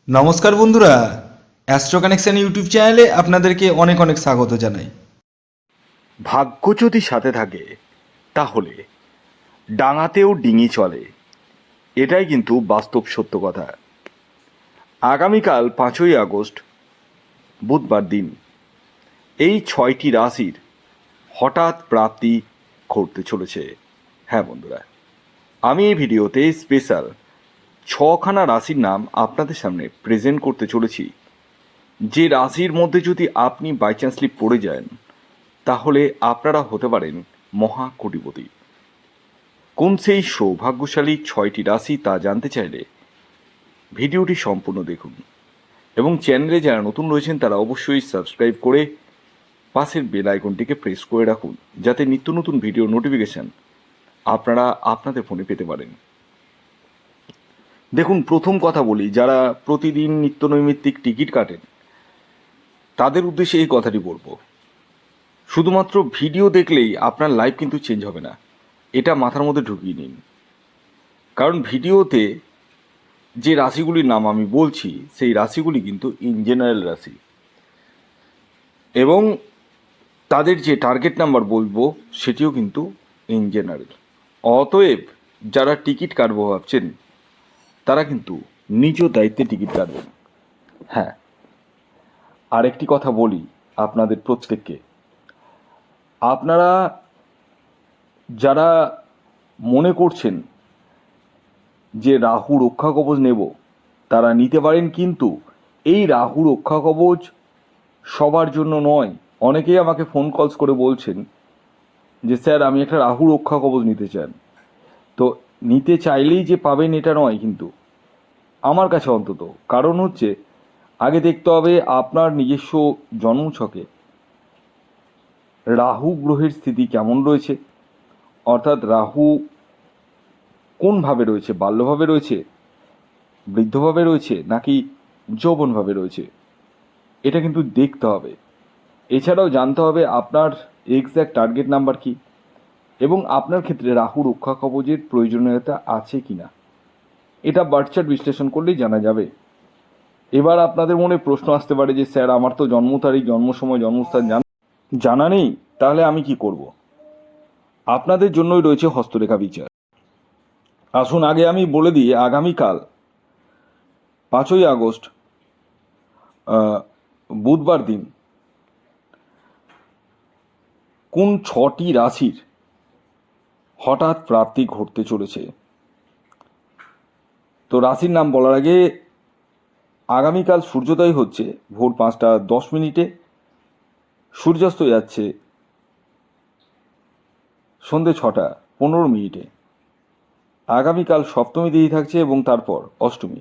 নমস্কার বন্ধুরা, astro connection YouTube চ্যানেলে আপনাদেরকে অনেক অনেক স্বাগত জানাই। ভাগ্য যদি সাথে থাকে তাহলে ডাঙাতেও ডিঙি চলে, এটাই কিন্তু বাস্তব সত্য কথা। আগামীকাল 5ই আগস্ট বুধবার দিন এই 6টি রাশির হঠাৎ প্রাপ্তি ঘটতে চলেছে। হ্যাঁ বন্ধুরা, আমি এই ভিডিওতে স্পেশাল 6খানা রাশির নাম আপনাদের সামনে প্রেজেন্ট করতে চলেছি। যে রাশির মধ্যে যদি আপনি বাই চান্সলি পড়ে যান তাহলে আপনারা হতে পারেন মহা কোটিপতি। কোন সেই সৌভাগ্যশালী 6টি রাশি তা জানতে চাইলে ভিডিওটি সম্পূর্ণ দেখুন এবং চ্যানেলে যারা নতুন রয়েছেন তারা অবশ্যই সাবস্ক্রাইব করে পাশের বেল আইকনটিকে প্রেস করে রাখুন, যাতে নিত্য নতুন ভিডিও নোটিফিকেশন আপনারা আপনাদের ফোনে পেতে পারেন। দেখুন, প্রথম কথা বলি, যারা প্রতিদিন নিত্য নৈমিত্তিক টিকিট কাটেন তাদের উদ্দেশ্যে এই কথাটি বলবো, শুধুমাত্র ভিডিও দেখলেই আপনার লাইফ কিন্তু চেঞ্জ হবে না, এটা মাথার মধ্যে ঢুকিয়ে নিন। কারণ ভিডিওতে যে রাশিগুলির নাম আমি বলছি সেই রাশিগুলি কিন্তু ইন জেনারেল রাশি এবং তাদের যে টার্গেট নাম্বার বলবো সেটিও কিন্তু ইন জেনারেল। অতএব যারা টিকিট কাটবো ভাবছেন তারা কিন্তু নিজ দায়িত্বে টিকিট কাটবেন। হ্যাঁ, আরেকটি কথা বলি আপনাদের প্রত্যেককে, আপনারা যারা মনে করছেন যে রাহু রক্ষা কবচ নেব তারা নিতে পারেন, কিন্তু এই রাহু রক্ষা কবচ সবার জন্য নয়। অনেকেই আমাকে ফোন কলস করে বলছেন যে স্যার আমি একটা রাহু রক্ষা কবচ নিতে চান। তো নিতে চাইলেই যে পাবেন এটা নয় কিন্তু, আমার কাছে অন্তত। কারণ হচ্ছে আগে দেখতে হবে আপনার নিজস্ব জন্মছকে রাহু গ্রহের স্থিতি কেমন রয়েছে, অর্থাৎ রাহু কোনভাবে রয়েছে, বাল্যভাবে রয়েছে, বৃদ্ধভাবে রয়েছে নাকি যৌবনভাবে রয়েছে, এটা কিন্তু দেখতে হবে। এছাড়াও জানতে হবে আপনার এক্স্যাক্ট টার্গেট নাম্বার কি এবং আপনার ক্ষেত্রে রাহু রক্ষা কবচের প্রয়োজনীয়তা আছে কি না, এটা বার্থ চার্ট বিশ্লেষণ করলেই জানা যাবে। এবার আপনাদের মনে প্রশ্ন আসতে পারে যে স্যার আমার তো জন্ম তারিখ, জন্ম সময়, জন্মস্থান জানা নেই, তাহলে আমি কি করব? আপনাদের জন্যই রয়েছে হস্তরেখা বিচার। আসুন আগে আমি বলে দিই, আগামীকাল 5ই আগস্ট বুধবার দিন কোন 6টি রাশির হঠাৎ প্রাপ্তি ঘটতে চলেছে। তো রাশির নাম বলার আগে, আগামীকাল সূর্যোদয় হচ্ছে ভোর 5টা 10 মিনিটে, সূর্যাস্ত যাচ্ছে সন্ধে 6টা 15 মিনিটে। আগামীকাল সপ্তমী তিথি থাকছে এবং তারপর অষ্টমী,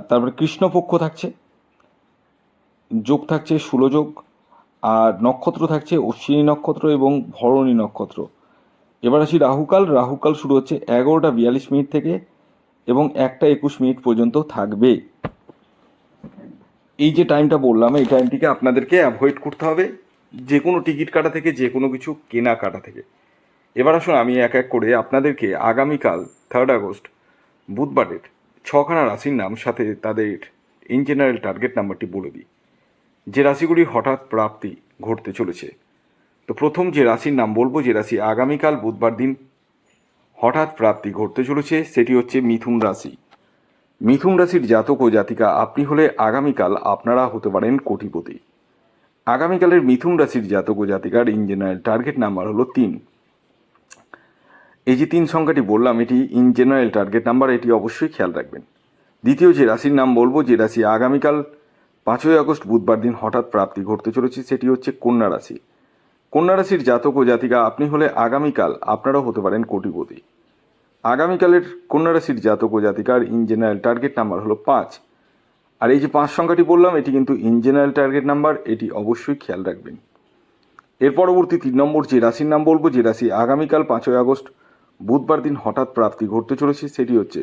তারপরে কৃষ্ণপক্ষ থাকছে, যোগ থাকছে ষূলযোগ, আর নক্ষত্র থাকছে অশ্বিনী নক্ষত্র এবং ভরণী নক্ষত্র। এবার আসি রাহুকাল। রাহুকাল শুরু হচ্ছে 11টা 42 মিনিট থেকে এবং 1টা 21 মিনিট পর্যন্ত থাকবে। এই যে টাইমটা বললাম, এই টাইমটিকে আপনাদেরকে অ্যাভয়েড করতে হবে যে কোনো টিকিট কাটা থেকে, যে কোনো কিছু কেনাকাটা থেকে। এবার আসুন আমি এক এক করে আপনাদেরকে আগামীকাল 3 আগস্ট বুধবারের 6খানা রাশির নাম সাথে তাদের ইন জেনারেল টার্গেট নাম্বারটি বলে দিই, যে রাশিগুলি হঠাৎ প্রাপ্তি ঘটতে চলেছে। তো প্রথম যে রাশির নাম বলবো, যে রাশি আগামীকাল বুধবার দিন হঠাৎ প্রাপ্তি ঘটতে চলেছে, সেটি হচ্ছে মিথুন রাশি। মিথুন রাশির জাতক ও জাতিকা আপনি হলে আগামীকাল আপনারা হতে পারেন কোটিপতি। আগামীকালের মিথুন রাশির জাতক ও জাতিকার ইন জেনারেল টার্গেট নাম্বার হলো 3। এই যে 3 সংখ্যাটি বললাম এটি ইন জেনারেল টার্গেট নাম্বার, এটি অবশ্যই খেয়াল রাখবেন। দ্বিতীয় যে রাশির নাম বলবো, যে রাশি আগামীকাল 5ই আগস্ট বুধবার দিন হঠাৎ প্রাপ্তি ঘটতে চলেছে, সেটি হচ্ছে কন্যা রাশি। কন্যা রাশির জাতক ও জাতিকা আপনি হলে আগামীকাল আপনারাও হতে পারেন কোটিপতি। আগামীকালের কন্যা রাশির জাতক ও জাতিকার ইন জেনারেল টার্গেট নাম্বার হলো 5। আর এই যে 5 সংখ্যাটি বললাম এটি কিন্তু ইন জেনারেল টার্গেট নাম্বার, এটি অবশ্যই খেয়াল রাখবেন। এর পরবর্তী 3 নম্বর যে রাশির নাম বলবো, যে রাশি আগামীকাল 5ই আগস্ট বুধবার দিন হঠাৎ প্রাপ্তি ঘটতে চলেছে, সেটি হচ্ছে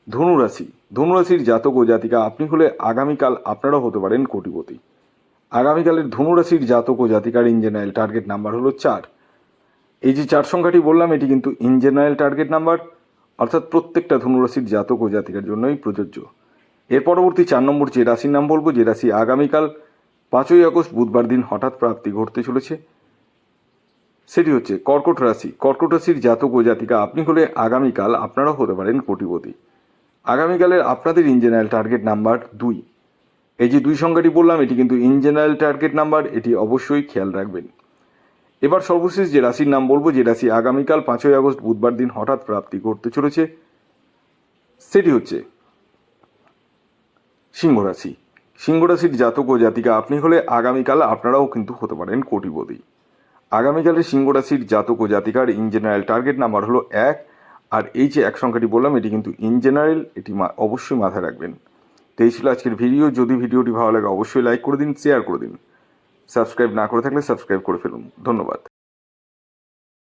ধনুরাশি। ধনুরাশির জাতক ও জাতিকা আপনি হলে আগামীকাল আপনারাও হতে পারেন কোটিপতি। আগামীকালের ধনুরাশির জাতক ও জাতিকার ইন জেনারেল টার্গেট নাম্বার হলো 4। এই যে 4 সংখ্যাটি বললাম এটি কিন্তু ইন জেনারেল টার্গেট নাম্বার, অর্থাৎ প্রত্যেকটা ধনুরাশির জাতক ও জাতিকার জন্যই প্রযোজ্য। এর পরবর্তী 4 নম্বর যে রাশির নাম বলবো, যে রাশি আগামীকাল 5ই আগস্ট বুধবার দিন হঠাৎ প্রাপ্তি ঘটতে চলেছে, সেটি হচ্ছে কর্কট রাশি। কর্কট রাশির জাতক ও জাতিকা আপনি হলে আগামীকাল আপনারাও হতে পারেন কোটিপতি। আগামীকালের আপনাদের ইন জেনারেল টার্গেট নাম্বার 2। এই যে 2 সংখ্যাটি বললাম, এটি কিন্তু ইন জেনারেল টার্গেট নাম্বার, এটি অবশ্যই খেয়াল রাখবেন। এবার সর্বশেষ যে রাশির নাম বলবো, যে রাশি আগামীকাল 5ই আগস্ট বুধবার দিন হঠাৎ প্রাপ্তি ঘটতে চলেছে, সেটি হচ্ছে সিংহ রাশি। সিংহ রাশির জাতক ও জাতিকা আপনি হলে আগামীকাল আপনারাও কিন্তু হতে পারেন কোটিপতি। আগামীকালের সিংহ রাশির জাতক ও জাতিকার ইন জেনারেল টার্গেট নাম্বার হলো 1। আর এই যে 1 সংখ্যাটি বললাম, এটি কিন্তু ইন জেনারেল, এটি অবশ্যই মাথায় রাখবেন। তো এই ছিল আজকের ভিডিও। যদি ভিডিওটি ভালো লাগে অবশ্যই লাইক করে দিন, শেয়ার করে দিন। সাবস্ক্রাইব না করে থাকলে সাবস্ক্রাইব করে ফেলুন। ধন্যবাদ।